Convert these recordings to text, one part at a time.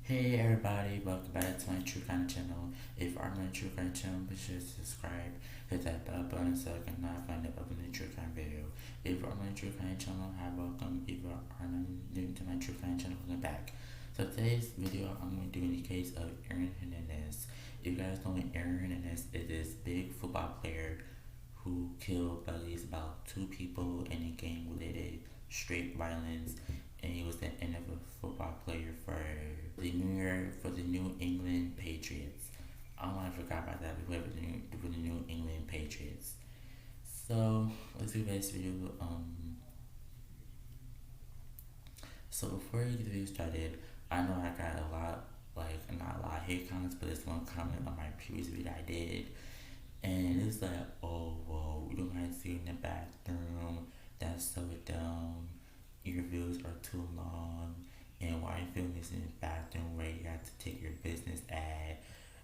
Hey everybody, welcome back to my True Crime channel. If you are my True Crime channel, be sure to subscribe, hit that bell button so you can not find the upcoming True Crime video. If you are my True Crime channel, hi, welcome. If you are not new to my True Crime channel, welcome back. So today's video, I'm going to do in the case of Aaron Hernandez. If you guys know Aaron Hernandez is this big football player who killed at least about 2 people in a gang-related street violence, and he was the NFL football player for the New England Patriots. I forgot about that. We played for the New England Patriots. So let's do this video. So before we get the video started, I know I got a lot, like not a lot of hate comments, but this one comment on my previous video I did. And it's like, oh, whoa, you don't have to see in the bathroom. That's so dumb. Your views are too long. And why you filming this in the bathroom where you have to take your business ad?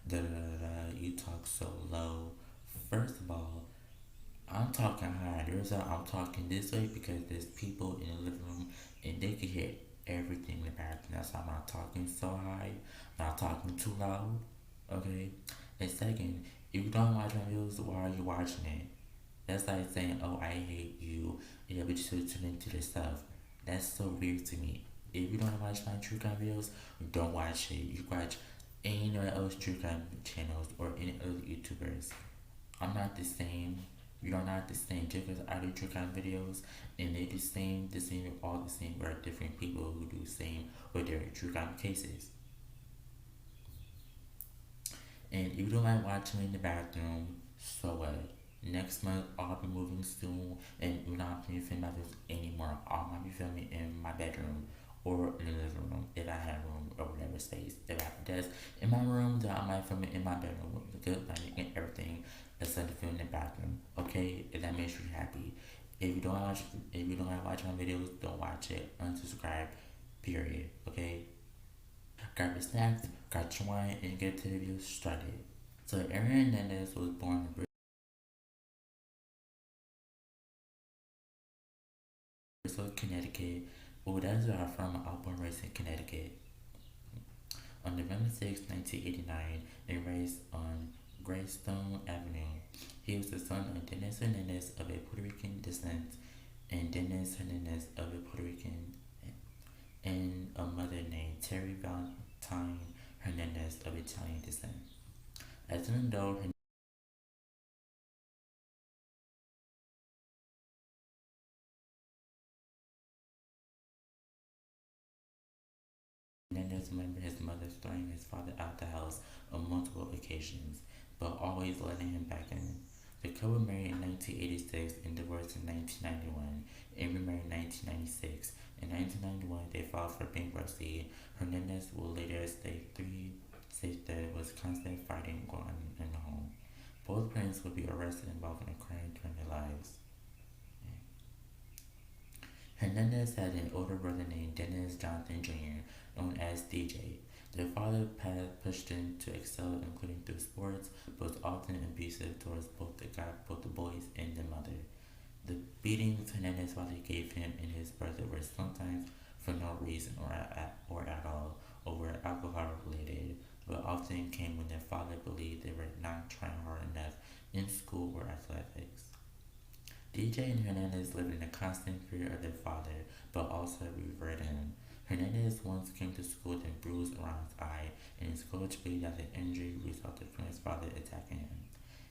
Da da da da. You talk so low. First of all, I'm talking high. I'm talking this way because there's people in the living room and they can hear everything in the bathroom. That's why I'm not talking so high. I'm not talking too loud. Okay? And second, if you don't watch my videos, why are you watching it? That's like saying, oh, I hate you. Yeah, but you should tune into this stuff. That's so weird to me. If you don't watch my true crime videos, don't watch it. You watch any other true crime channels or any other YouTubers. I'm not the same. You are not the same. Just because I do true crime videos and they the same, all the same. We're different people who do the same with their true crime cases. And if you don't like watching me in the bathroom, so what? Next month I'll be moving soon and you're not going to film my videos anymore. I might be filming in my bedroom or in the living room if I have room or whatever space. If I have a desk in my room, then I might film it in my bedroom with the good lighting and everything instead of filming in the bathroom. Okay? If that makes you happy. If you don't like watching my videos, don't watch it. Unsubscribe. Period. Okay? Grab your snacks, grab your wine, and get to the video started. So Aaron Hernandez was born in Bristol, Connecticut. Well, that's where I'm from. I was born and raised in Connecticut. On November 6, 1989, and raised on Greystone Avenue. He was the son of Dennis Hernandez of a Puerto Rican descent and Dennis Hernandez of a Puerto Rican and a mother named Terry Valentine Hernandez of Italian descent. As an adult, Hernandez remembered his mother throwing his father out the house on multiple occasions, but always letting him back in. The couple married in 1986 and divorced in 1991, and remarried in 1996. In 1991, they filed for bankruptcy. Hernandez will later state that it was constant fighting going on in the home. Both parents would be arrested involved in a crime during their lives. Hernandez had an older brother named Dennis Jonathan Jr., known as DJ. Their father pushed him to excel, including through sports, but was often abusive towards both the boys and the mother. The beatings Hernandez's father gave him and his brother were sometimes for no reason or at all, or were alcohol related, but often came when their father believed they were not trying hard enough in school or athletics. DJ and Hernandez lived in a constant fear of their father, but also revered him. Hernandez once came to school with a bruise around his eye, and his coach believed that the injury resulted from his father attacking him.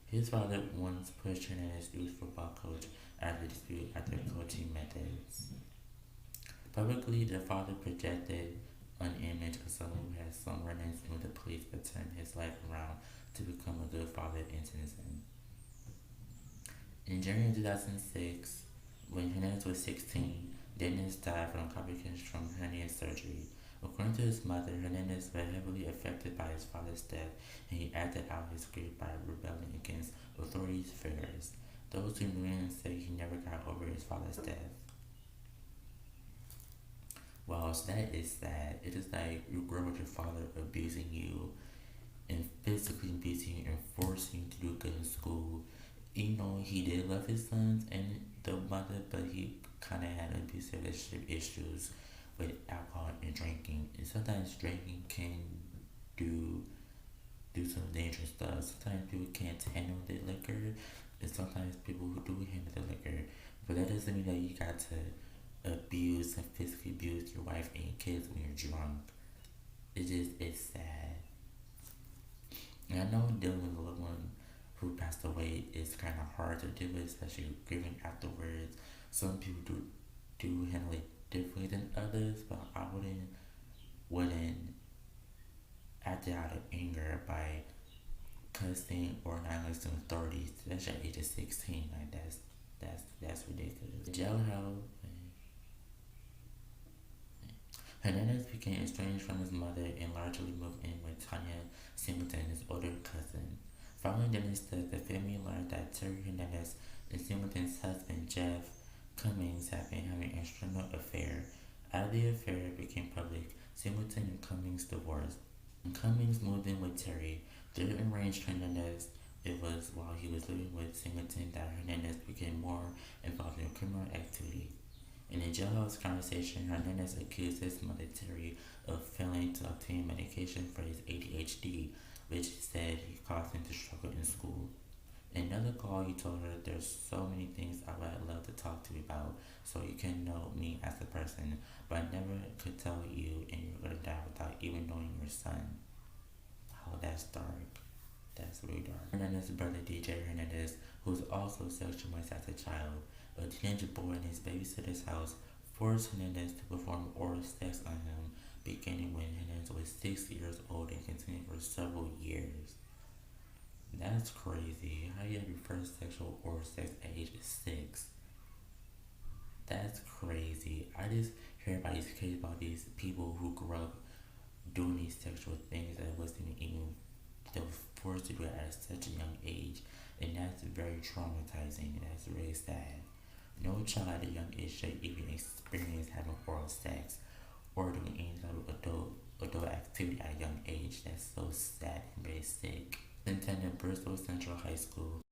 His father once pushed Hernandez's youth football coach after a dispute after coaching methods. Publicly, the father projected an image of someone who had some run-ins with the police but turned his life around to become a good father and citizen. In January 2006, when Hernandez was 16, Dennis died from complications from hernia surgery. According to his mother, Hernandez was heavily affected by his father's death, and he acted out his grief by rebelling against authorities' figures. Those who knew him say he never got over his father's death. Well, so that is sad. It is like you grow with your father abusing you and physically abusing you and forcing you to do good in school. You know, he did love his sons and the mother, but he kind of had abusive relationship issues with alcohol and drinking. And sometimes drinking can do some dangerous stuff. Sometimes people can't handle the liquor, and sometimes people who do handle the liquor. But that doesn't mean that you got to abuse and physically abuse your wife and your kids when you're drunk. It's sad. And I know dealing with a loved one who passed away is kind of hard to deal with, especially grieving afterwards. Some people do handle it differently than others, but I wouldn't act out of anger by cussing or not listening to authorities, especially at age of 16. Like that's ridiculous. Jailhouse. Hernandez became estranged from his mother and largely moved in with Tanya Singleton, his older cousin. Following Dennis' death, the family learned that Terry Hernandez and Singleton's husband Jeff Cummings had been having an extramarital affair. As the affair became public, Singleton and Cummings divorced. When Cummings moved in with Terry, their arranged Hernandez. It was while he was living with Singleton that Hernandez became more involved in criminal activity. In a jailhouse conversation, Hernandez accused his mother Terry of failing to obtain medication for his ADHD, which he said he caused him to struggle in school. In another call, he told her, "There's so many things I would love to talk to you about, so you can know me as a person, but I never could tell you, and you're gonna die without even knowing your son." Oh, that's dark. That's really dark. Hernandez's brother DJ Hernandez, who was also sexualized as a child, a teenage boy in his babysitter's house, forced Hernandez to perform oral sex on him, beginning when Hernandez was 6 years old and continuing for several years. That's crazy. How you have your first sexual oral sex at age 6? That's crazy. I just hear about these cases about these people who grew up doing these sexual things that wasn't even they were forced to do it at such a young age, and that's very traumatizing. That's really sad. No child at a young age should even experience having oral sex or doing any type of adult activity at a young age. That's so sad and very sick. He attended Bristol Central High School,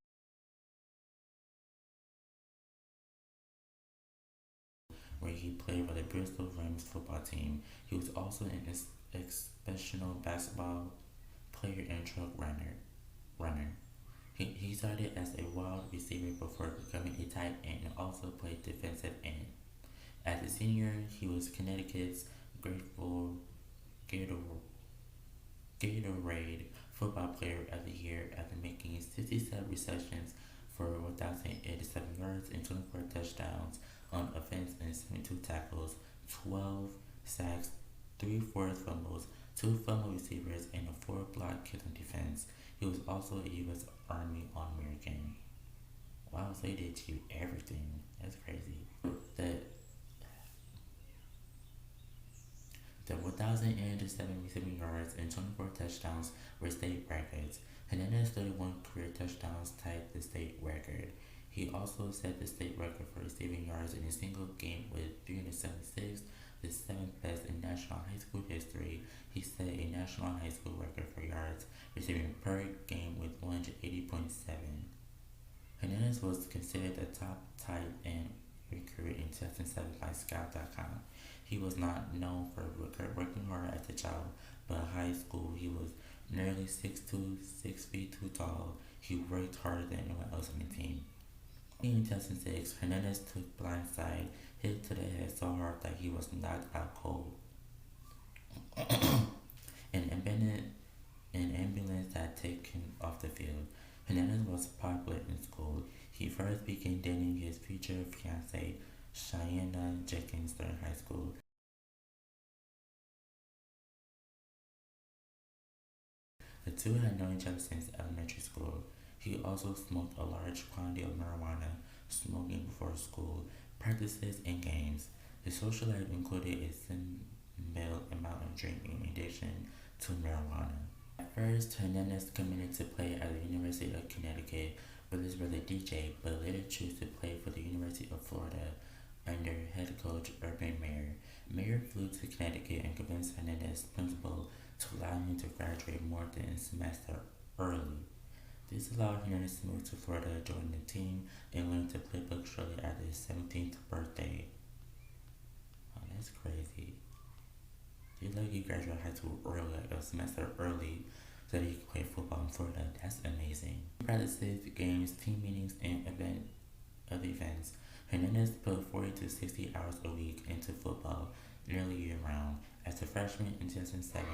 where he played for the Bristol Rams football team. He was also an exceptional basketball player and truck runner. He started as a wide receiver before becoming a tight end and also played defensive end. As a senior, he was Connecticut's grateful Gatorade Football Player of the Year after making 67 receptions for 1,087 yards and 24 touchdowns on offense and 72 tackles, 12 sacks, 3 forced fumbles, 2 fumble receivers, and a 4 block kick on defense. He was also a U.S. Army All-American. Wow, so he did achieve everything. That's crazy. The 1,087 receiving yards and 24 touchdowns were state records. Hernandez's 31 career touchdowns tied the state record. He also set the state record for receiving yards in a single game with 376, the 7th best in national high school history. He set a national high school record for yards receiving per game with 180.7. Hernandez was considered a top tight end recruit in 2007 by Scout.com. He was not known for working hard as a child, but in high school he was nearly 6'2", 6 feet too tall. He worked harder than anyone else on the team. In 2006, Hernandez took blindside hit to the head so hard that he was knocked out cold. An ambulance had taken him off the field. Hernandez was popular in school. He first began dating his future fiancée, Cheyenne Jenkins, during high school. The two had known each other since elementary school. He also smoked a large quantity of marijuana, smoking before school, practices, and games. His social life included a small amount of drinking in addition to marijuana. At first, Hernandez committed to play at the University of Connecticut with his brother DJ, but later chose to play for the University of Florida under head coach Urban Meyer. Meyer flew to Connecticut and convinced Hernandez's principal to allow him to graduate more than a semester early. This allowed Hernandez to move to Florida, join the team, and learn to play book shortly after his 17th birthday. Oh, that's That's crazy. He like he graduated high school early, like a semester early, so that he could play football in Florida. That's amazing. Practices, games, team meetings, and other events. Hernandez put 40 to 60 hours a week into football, nearly year round. As a freshman in 2007,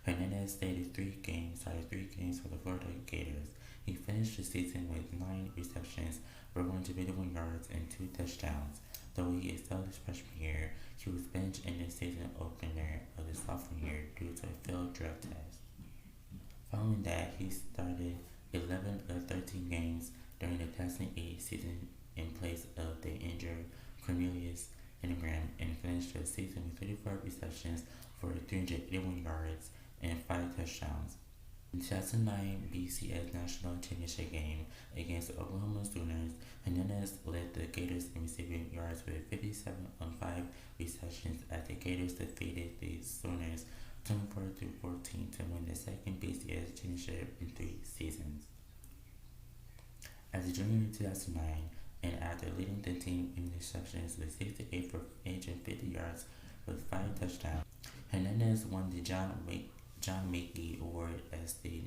Hernandez started three games for the Florida Gators. He finished the season with 9 receptions for 151 yards and 2 touchdowns. Though he excelled his freshman year, he was benched in the season opener of his sophomore year due to a failed drug test. Following that, he started 11 of 13 games during the 2008 season in place of the injured Cornelius Ingram and finished the season with 34 receptions for 381 yards and 5 touchdowns. In the 2009 BCS National Championship game against the Oklahoma Sooners, Hernandez led the Gators in receiving yards with 57 on 5 receptions as the Gators defeated the Sooners 24-14 to win the second BCS championship in 3 seasons. As a junior in 2009, and after leading the team in receptions with 68 for 850 yards with 5 touchdowns, Hernandez won the John Mackey Award as the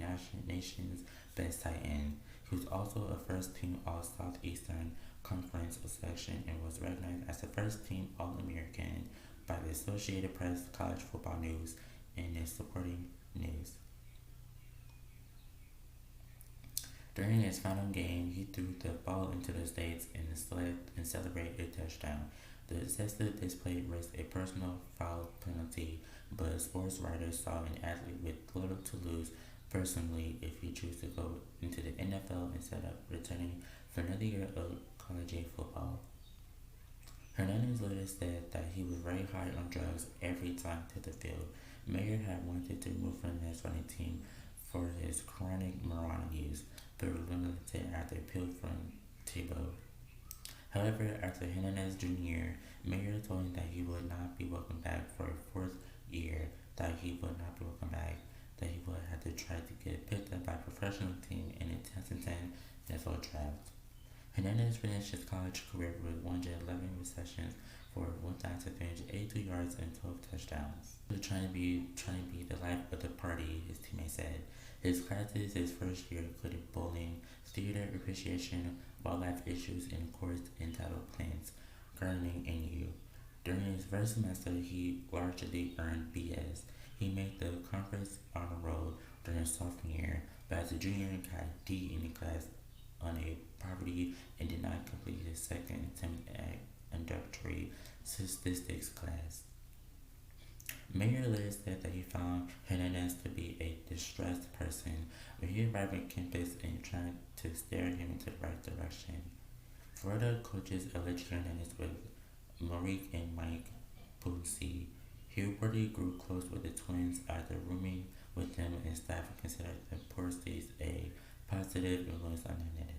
nation's best tight end. He was also a first-team All-Southeastern Conference selection and was recognized as the first-team All-American by the Associated Press, College Football News, and its supporting news. During his final game, he threw the ball into the stands and celebrated a touchdown. The excessive display risked a personal foul penalty, but sports writers saw an athlete with little to lose personally if he chose to go into the NFL instead of returning for another year of college football. Hernandez later said that he was very high on drugs every time to the field. Mayer had wanted to remove Hernandez from the team for his chronic marijuana use, but limited after appeal from Tebow. However, after Hernandez's junior year, Mayer told him that he would not be welcome back for a fourth year, that he would not be welcome back, that he would have to try to get picked up by a professional team in the 2010 NFL draft. Hernandez finished his college career with 111 receptions for 1,382 yards and 12 touchdowns. He was trying to be the life of the party, his teammates said. His classes his first year included bowling, theater appreciation, wildlife issues, and a course entitled Plants, Gardening, and You. During his first semester, he largely earned BS. He made the conference honor roll during his sophomore year, but as a junior, he got D in the class on a poverty and did not complete his second attempt at introductory statistics class. Mayer later said that he found Hernandez to be a distressed person when he arrived on campus and tried to steer him into the right direction. Florida coaches alleged Hernandez with Maurice and Mike Boosie. He reportedly grew close with the twins after rooming with them, and staff considered the Porces a positive influence on Hernandez.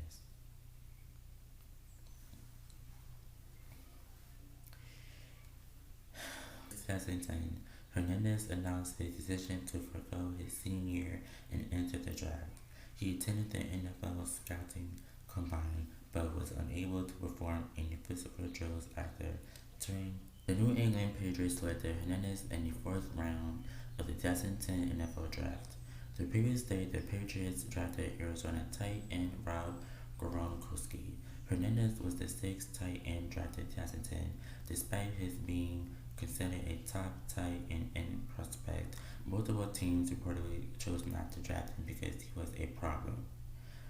2010, Hernandez announced his decision to forego his senior year and enter the draft. He attended the NFL scouting combine, but was unable to perform any physical drills after entering. The New England Patriots selected Hernandez in the 4th round of the 2010 NFL draft. The previous day, the Patriots drafted Arizona tight end Rob Gronkowski. Hernandez was the 6th tight end drafted in 2010, despite his being considered a top tight end prospect. Multiple teams reportedly chose not to draft him because he was a problem.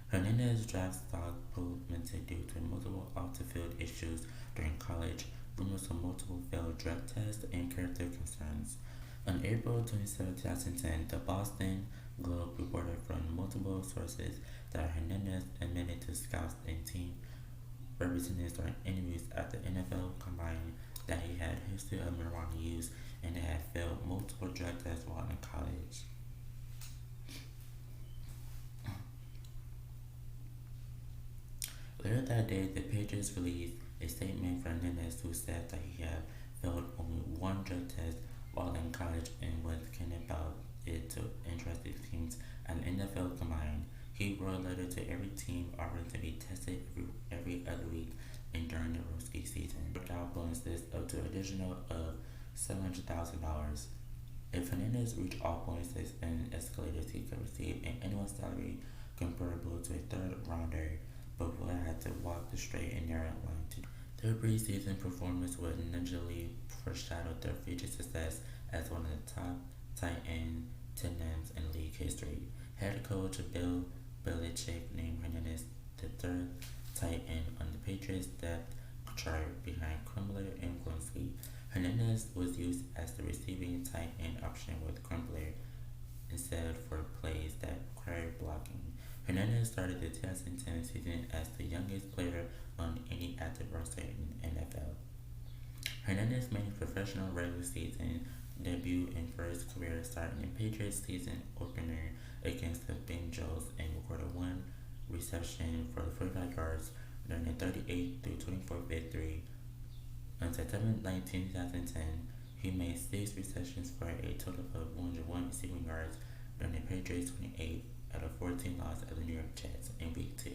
Hernandez's draft stock plummeted due to multiple off-the-field issues during college, rumors of multiple failed drug tests, and character concerns. On April 27, 2010, the Boston Globe reported from multiple sources that Hernandez admitted to scouts and team representatives during interviews at the NFL Combine that he had a history of marijuana use and had failed multiple drug tests while in college. Later that day, the Patriots released a statement from Hernandez who said that he had failed only one drug test while in college and was candid about it to interested teams at the NFL Combine. He wrote a letter to every team offering to be tested every other week and during the rookie season. Workout bonuses up to additional of $700,000. If Hernandez reached all bonuses and escalators, he could receive an annual salary comparable to a third rounder, but would have to walk the straight and narrow line to. Their preseason performance would initially foreshadow their future success as one of the top tight end tandems in league history. Head coach Bill Belichick named Hernandez the third tight end on the Patriots depth chart behind Crumbler and Grunski. Hernandez was used as the receiving tight end option with Crumbler instead for plays that required blocking. Hernandez started the 2010 season as the youngest player on any active roster in NFL. Hernandez made his professional regular season debut and first career start in the Patriots season opener against the Bengals and recorded one reception for 45 yards during a 38-24 victory. On September 19, 2010, he made 6 receptions for a total of 101 receiving yards during the Patriots' 28 out of 14 loss of the New York Jets in Week 2.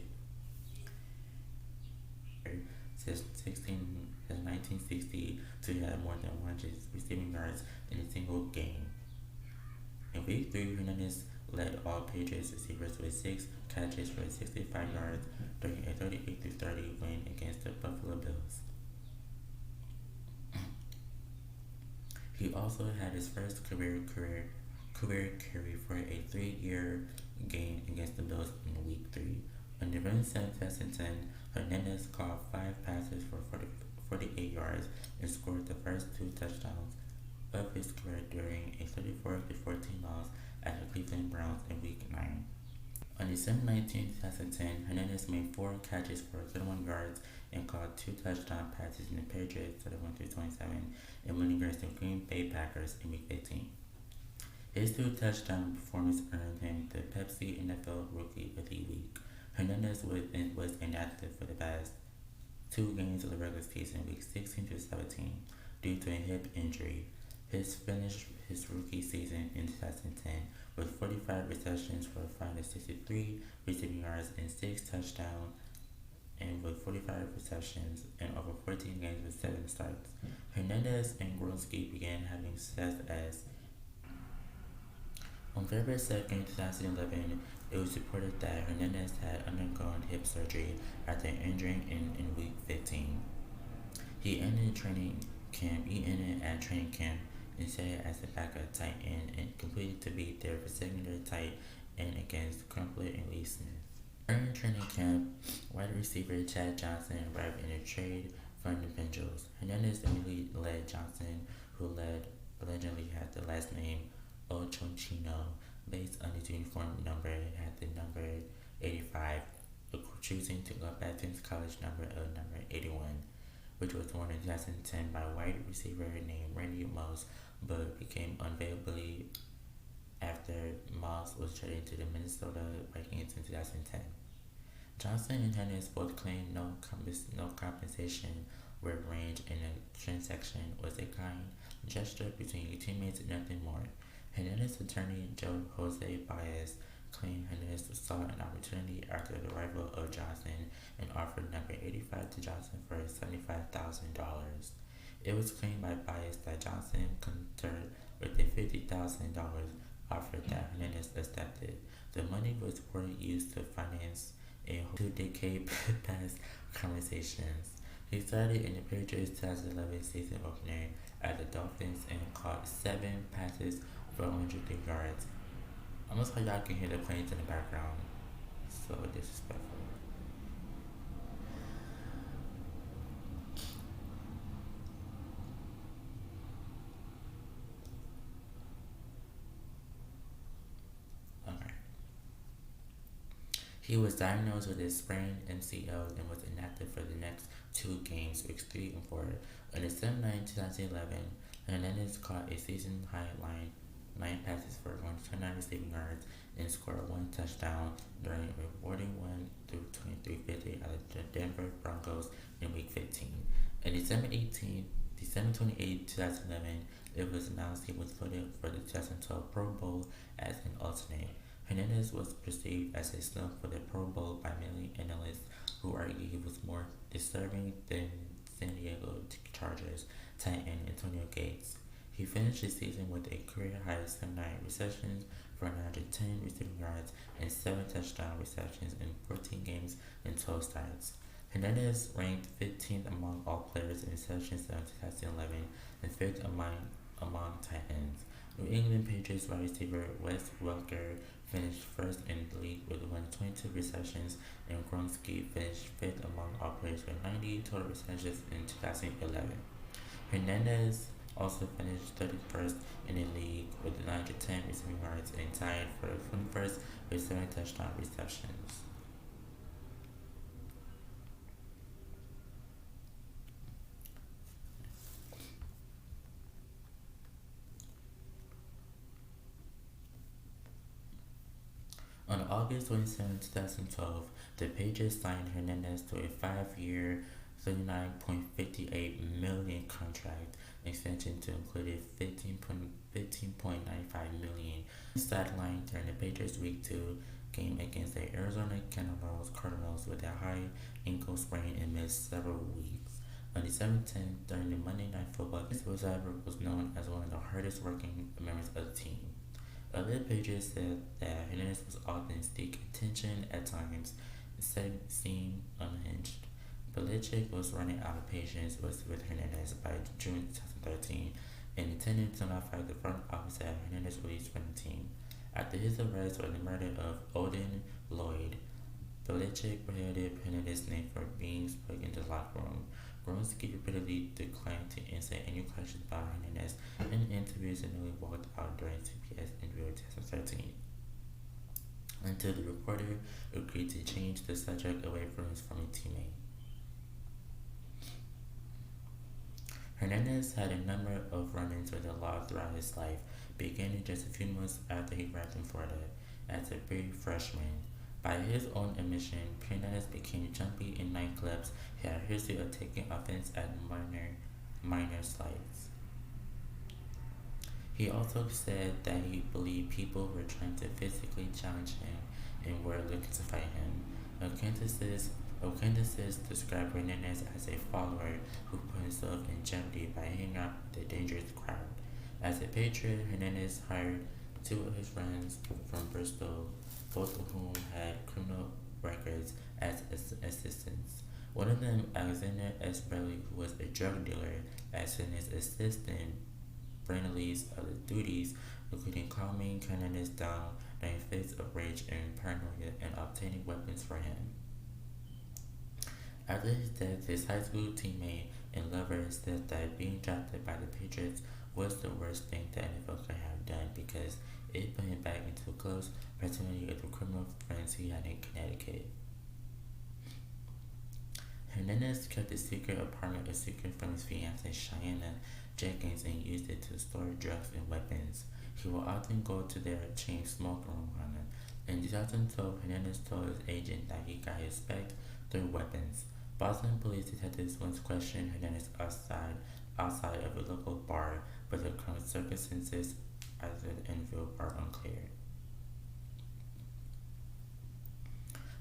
Since 1960 to have more than 100 receiving yards in a single game. In Week 3, Hernandez led all Patriots receivers with 6 catches for 65 yards during a 38-30 win against the Buffalo Bills. He also had his first career carry for a 3-year game against the Bills in Week 3. On November 7, 2010, Hernandez caught 5 passes for 48 yards and scored the first 2 touchdowns of his career during a 34-14 loss at the Cleveland Browns in Week 9. On December 19, 2010, Hernandez made 4 catches for 31 yards and caught 2 touchdown passes in the Patriots 31-27 and winning against the Green Bay Packers in Week 15. His 2 touchdown performance earned him the Pepsi NFL Rookie of the Week. Hernandez was inactive for the past 2 games of the regular season, Week 16-17, due to a hip injury. His finished his rookie season in 2010 with 45 receptions for 563 receiving yards and 6 touchdowns, and with 45 receptions and over 14 games with 7 starts. Hernandez and Grunski began having success as on February 2nd, 2011, it was reported that Hernandez had undergone hip surgery after injuring in Week 15. He ended at training camp and sat as a backup tight end and completed to be their secondary tight end against Crumpler and Lee Smith. During training camp, wide receiver Chad Johnson arrived in a trade from the Bengals. Hernandez immediately led Johnson, who allegedly had the last name Ochonchino, based on his uniform number, had the number 85, choosing to go back to his college number of number 81, which was worn in 2010 by a wide receiver named Randy Moss, but became unavailable after Moss was traded to the Minnesota Vikings in 2010. Johnson and Hernandez both claimed no compensation were arranged, and the transaction was a kind gesture between teammates and nothing more. Hernandez's attorney, Joe Jose Baez, claimed Hernandez saw an opportunity after the arrival of Johnson and offered number 85 to Johnson for $75,000. It was claimed by Baez that Johnson concurred with the $50,000 offer that Hernandez accepted. The money was reportedly used to finance a 2-decade past conversations. He started in the Patriots' 2011 season opener at the Dolphins and caught 7 passes for 103 yards. Almost like y'all can hear the planes in the background. So disrespectful. Okay. He was diagnosed with a sprained MCL and was inactive for the next 2 games, weeks 3 and 4. On December 9, 2011, Hernandez caught a season-high 9 passes for 129 receiving yards and scored 1 touchdown during a rewarding 1-23 victory out of the Denver Broncos in Week 15. On December 28, 2011, it was announced he was voted for the 2012 Pro Bowl as an alternate. Hernandez was perceived as a snub for the Pro Bowl by many analysts who argued he was more deserving than San Diego Chargers tight end Antonio Gates. He finished the season with a career-high 79 receptions for 910 receiving yards and 7 touchdown receptions in 14 games and 12 starts. Hernandez ranked 15th among all players in receptions in 2011 and 5th among tight ends. New England Patriots wide receiver Wes Welker finished first in the league with 122 receptions, and Gronkowski finished fifth among all players with 90 total receptions in 2011. Hernandez also finished 31st in the league with 910 receiving yards and tied for 21st with 7 touchdown receptions. On August 27, 2012, the Patriots signed Hernandez to a 5-year, $39.58 million contract extension to include a $15.95 million sideline during the Patriots Week 2 game against the Arizona Cardinals with a high ankle sprain and missed several weeks. On December 10th, during the Monday Night Football, this was known as one of the hardest working members of the team. Other pages said that Hernandez was often seek attention at times, seemed unhinged. Belichick was running out of patience with Hernandez by June 2013 and intended to notify the front office that Hernandez released from the team. After his arrest for the murder of Odin Lloyd, Belichick prohibited Hernandez's name from being spoken in the locker room. Gronkowski repeatedly declined to answer any questions about Hernandez in interviews and nearly walked out during CBS interview in 2013 until the reporter agreed to change the subject away from his former teammate. Hernandez had a number of run-ins with the law throughout his life, beginning just a few months after he arrived in Florida as a big freshman. By his own admission, Hernandez became jumpy in nightclubs. He had a history of taking offense at minor slights. He also said that he believed people were trying to physically challenge him and were looking to fight him. Acquaintances described Hernandez as a follower who put himself in jeopardy by hanging out with a dangerous crowd. As a Patriot, Hernandez hired 2 of his friends from Bristol, both of whom had criminal records, as assistants. One of them, Alexander S. Bradley, who was a drug dealer, as his assistant. Brandley's other duties, including calming Hernandez down during fits of rage and paranoia and obtaining weapons for him. After his death, his high school teammate and lover said that being drafted by the Patriots was the worst thing that NFL could have done because it put him back into close proximity with the criminal friends he had in Connecticut. Hernandez kept his secret apartment a secret from his fiancée Cheyenne Jenkins and used it to store drugs and weapons. He would often go to their chain smoking room. In 2012, Hernandez told his agent that he got his spec through weapons. Boston police detectives once questioned Hernandez outside of a local bar, but the current circumstances as an interview are unclear.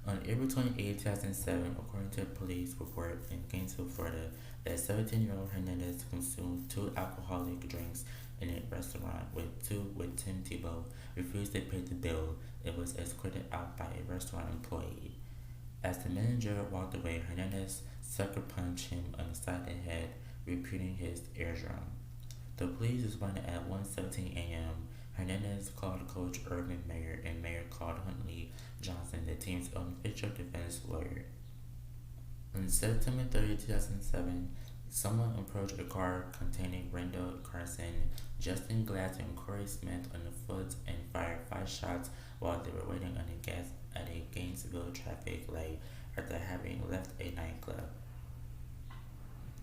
On April 28, 2007, according to a police report in Gainesville, Florida, that 17-year-old Hernandez consumed 2 alcoholic drinks in a restaurant with Tim Tebow refused to pay the bill. It was escorted out by a restaurant employee. As the manager walked away, Hernandez sucker punched him on the side of the head, repeating his eardrum. The police responded at 1:17 a.m. Hernandez called coach Urban Meyer, and Meyer called Huntley Johnson, the team's official defense lawyer. On September 30, 2007, someone approached a car containing Randall Carson, Justin Glass, and Corey Smith on the foot and fired 5 shots while they were waiting on a gas at a Gainesville traffic light after having left a nightclub.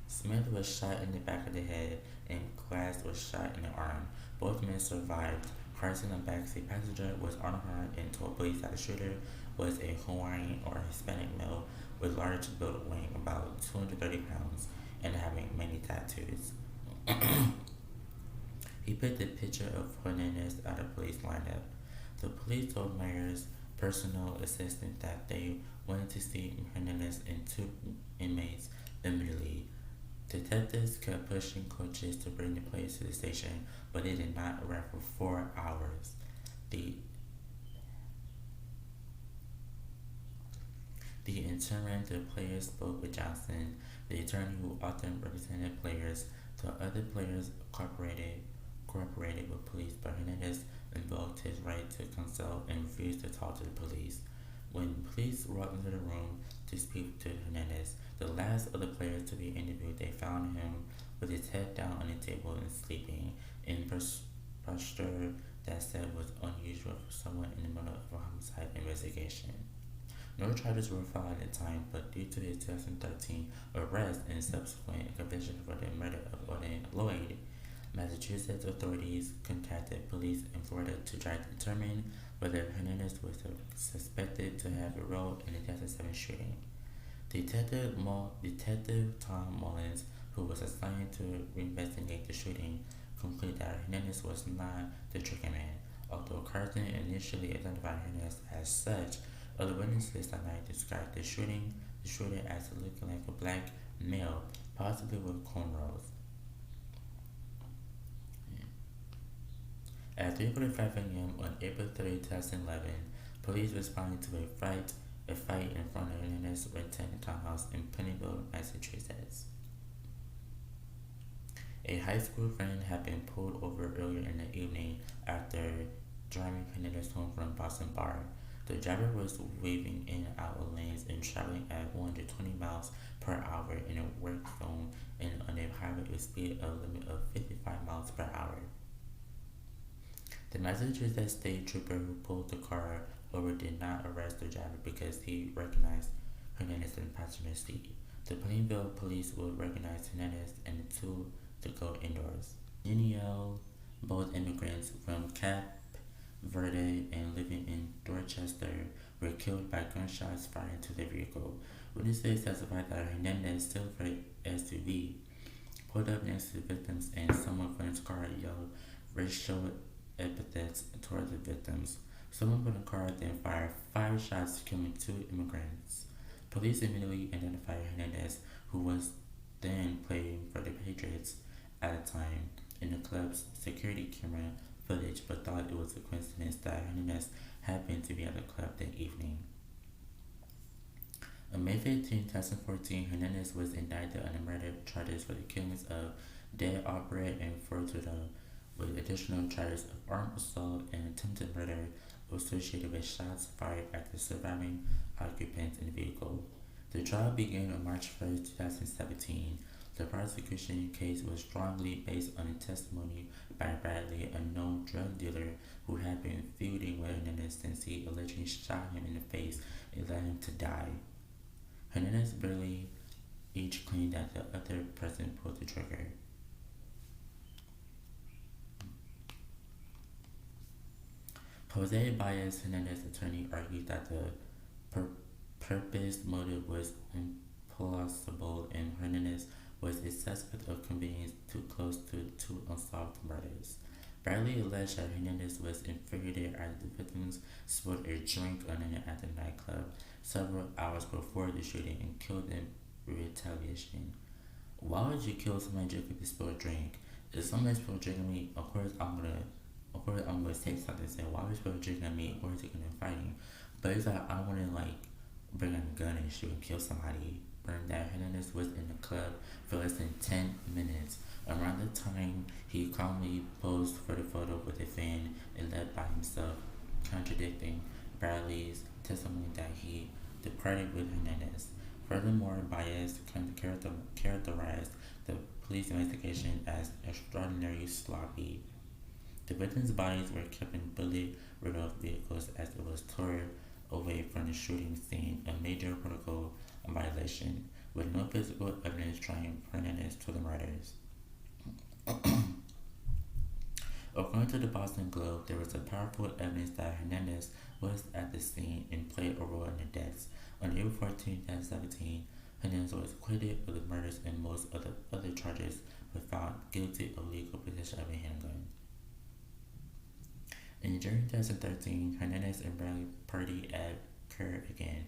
Smith was shot in the back of the head and Glass was shot in the arm. Both men survived. Carson, a backseat passenger, was unharmed and told police that the shooter was a Hawaiian or Hispanic male with large build, weighing about 230 pounds and having many tattoos. He put the picture of Hernandez at a police lineup. The police told Meyer's personal assistant that they wanted to see Hernandez and 2 inmates immediately. Detectives kept pushing coaches to bring the players to the station, but they did not arrive for 4 hours. The interim, the players spoke with Johnson, the attorney who often represented players. The other players cooperated with police, but Hernandez invoked his right to consult and refused to talk to the police. When police walked into the room to speak to Hernandez, the last of the players to be interviewed, they found him with his head down on the table and sleeping in posture that said was unusual for someone in the middle of a homicide investigation. No charges were filed at the time, but due to his 2013 arrest and subsequent conviction for the murder of Odin Lloyd, Massachusetts authorities contacted police in Florida to try to determine whether Hernandez was suspected to have a role in the 2007 shooting. Detective Tom Mullins, who was assigned to investigate the shooting, concluded that Hernandez was not the triggerman. Although Carson initially identified Hernandez as such, other witnesses that night described the shooter as looking like a black male, possibly with cornrows. At 3:45 a.m. on April 3, 2011, police responded to a fight in front of Hernandez's rented townhouse in Pennville, Massachusetts. A high school friend had been pulled over earlier in the evening after driving Hernandez home from Boston bar. The driver was weaving in and out of lanes and traveling at 120 miles per hour in a work zone and on a highway with speed limit of 55 miles per hour. The Massachusetts state trooper who pulled the car over did not arrest the driver because he recognized Hernandez in the passenger seat. The Plainville police would recognize Hernandez and the two to go indoors. Danielle, both immigrants from Cape Verde and living in Dorchester, were killed by gunshots fired into their vehicle. Witnesses testified that Hernandez, silver SUV, pulled up next to the victims and someone from his car yelled racial epithets toward the victims. Someone from the car then fired 5 shots, killing 2 immigrants. Police immediately identified Hernandez, who was then playing for the Patriots at the time, in the club's security camera footage, but thought it was a coincidence that Hernandez happened to be at the club that evening. On May 15, 2014, Hernandez was indicted on the murder charges for the killings of Dead Albright and Fortudo, with additional charges of armed assault and attempted murder associated with shots fired at the surviving occupants in the vehicle. The trial began on March 1, 2017. The prosecution case was strongly based on the testimony by Bradley, a known drug dealer who had been feuding with Hernandez since he allegedly shot him in the face and led him to die. Hernandez barely each claimed that the other person pulled the trigger. Jose Baez, Hernandez's attorney, argued that the purpose motive was implausible and Hernandez was a suspect of convenience too close to 2 unsolved murders. Bradley alleged that Hernandez was infuriated after the victims spilled a drink on him at the nightclub several hours before the shooting and killed them in retaliation. Why would you kill somebody just because they spilled a drink? If somebody spilled a drink on me, of course I'm gonna say something and say, why would you spill a drink on me? Of course you're gonna fighting. But it's like I wanna bring a gun and shoot and kill somebody. Burned that Hernandez was in the club for less than 10 minutes. Around the time he calmly posed for the photo with a fan and left by himself, contradicting Bradley's testimony that he departed with Hernandez. Furthermore, Baez characterized the police investigation as extraordinarily sloppy. The victims' bodies were kept in bullet-riddled vehicles as it was towed away from the shooting scene, a major protocol violation, with no physical evidence trying Hernandez to the murders. According to the Boston Globe, there was a powerful evidence that Hernandez was at the scene and played a role in the deaths. On April 14, 2017, Hernandez was acquitted of the murders and most of the other charges, but found guilty of legal possession of a handgun. In June 2013, Hernandez and Bradley party occurred again.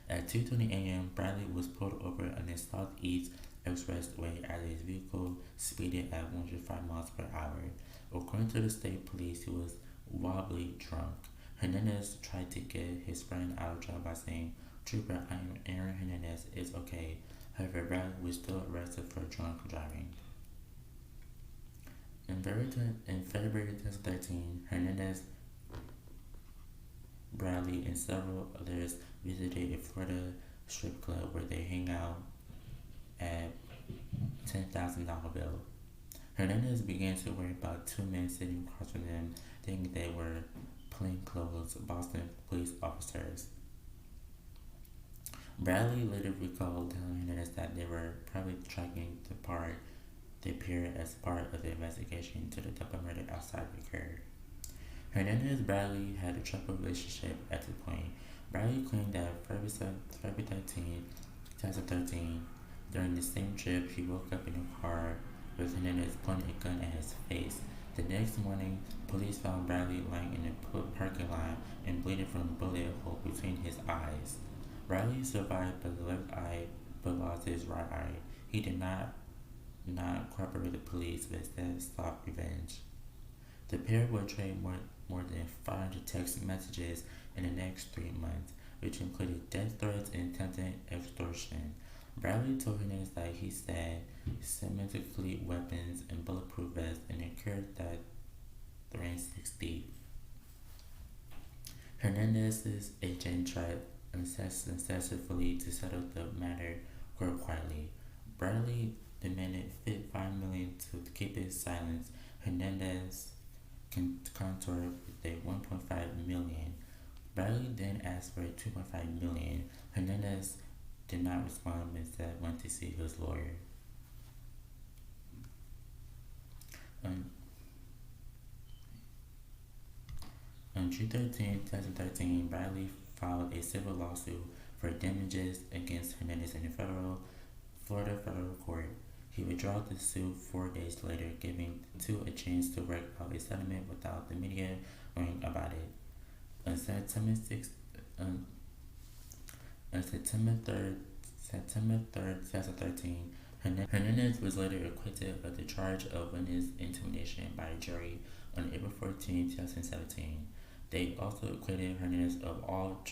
At 2:20 a.m., Bradley was pulled over on the southeast expressway as his vehicle speeded at 105 miles per hour. According to the state police, he was wobbly drunk. Hernandez tried to get his friend out of jail by saying, "Trooper, I am Aaron Hernandez. It's okay." However, Bradley was still arrested for drunk driving. In February 2013, Hernandez, Bradley, and several others visited a Florida strip club where they hang out at $10,000 bill. Hernandez began to worry about two men sitting across from them, thinking they were plainclothes Boston police officers. Bradley later recalled telling Hernandez that they were probably tracking the pair as part of the investigation into the double murder outside occurred. Hernandez and Bradley had a troubled relationship at this point. Bradley claimed that February 13, 2013, during the same trip, he woke up in a car with Hernandez pointing a gun at his face. The next morning, police found Bradley lying in a parking lot and bleeding from a bullet hole between his eyes. Bradley survived by the left eye but lost his right eye. He did not cooperate with the police but instead sought revenge. The pair would trade more than 500 text messages in the next 3 months, which included death threats and attempted extortion. Bradley told Hernandez that he said symmetrically weapons and bulletproof vests and encouraged that threatened 60. Hernandez's agent tried unsuccessfully to settle the matter quietly. Bradley demanded $5 million to keep his silence. Hernandez countered with a $1.5 million. Bradley then asked for $2.5 million. Hernandez did not respond and instead went to see his lawyer. On June 13, 2013, Bradley filed a civil lawsuit for damages against Hernandez in the Florida federal court. He withdrew the suit 4 days later, giving the two a chance to work out a settlement without the media knowing about it. On September 3rd, 2013, Hernandez was later acquitted of the charge of witness intimidation by a jury on April 14, 2017. They also acquitted Hernandez of all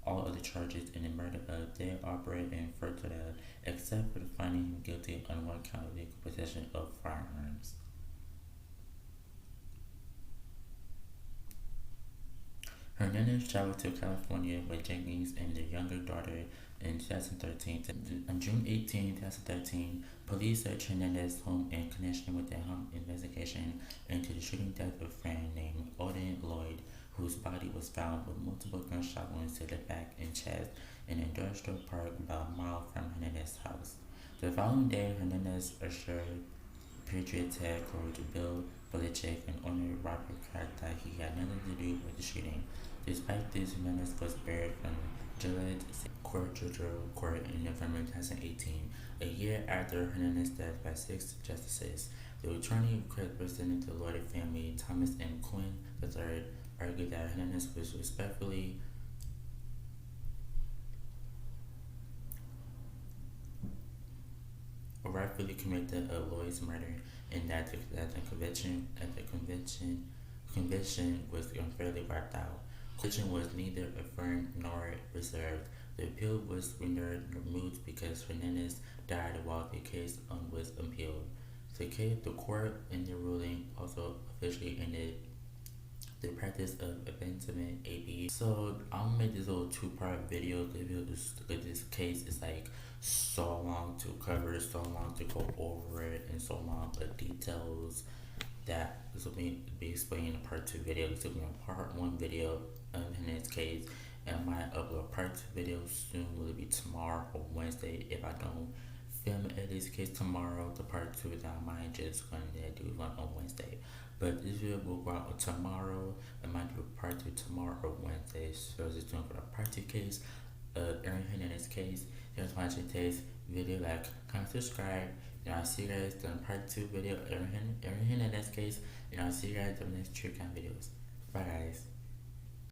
other charges in the murder of dead operator and Furtado, except for finding him guilty on one count of legal possession of firearms. Hernandez traveled to California with Jenkins and their younger daughter in 2013. On June 18, 2013, police searched Hernandez's home in connection with the investigation into the shooting death of a friend named Odin Lloyd, whose body was found with multiple gunshot wounds to the back and chest in an industrial park about a mile from Hernandez's house. The following day, Hernandez assured Patriots head coach Bill Belichick and owner Robert Kraft that he had nothing to do with the shooting. Despite this, Hernandez was barred from Gillette Judicial Court in November 2018, a year after Hernandez's death by 6 justices. The attorney representing the Lloyd family, Thomas M. Quinn III, argued that Hernandez was rightfully convicted of Lloyd's murder, and that the conviction was unfairly wiped out. Conviction was neither affirmed nor reserved. The appeal was removed because Hernandez died while the case was appealed. The court, in the ruling, also officially ended the practice of abandonment AB. So I'm gonna make this little two-part video because this case is like so long to cover, so long to go over it, and so long the details that this will be explained in a part 2 video. This will be a part 1 video in this case, and I might upload part 2 video soon. Will it be tomorrow or Wednesday? If I don't film it this case tomorrow, the part 2 that I might just gonna do one on Wednesday. But this video will go out tomorrow. I might do a part 2 tomorrow or Wednesday. So I was just doing for the part 2 case of Aaron Hernandez case. If you guys want to check this video, like, comment, subscribe. And I'll see you guys in the part 2 video of Aaron Hernandez case. And I'll see you guys in the next true count videos. Bye guys.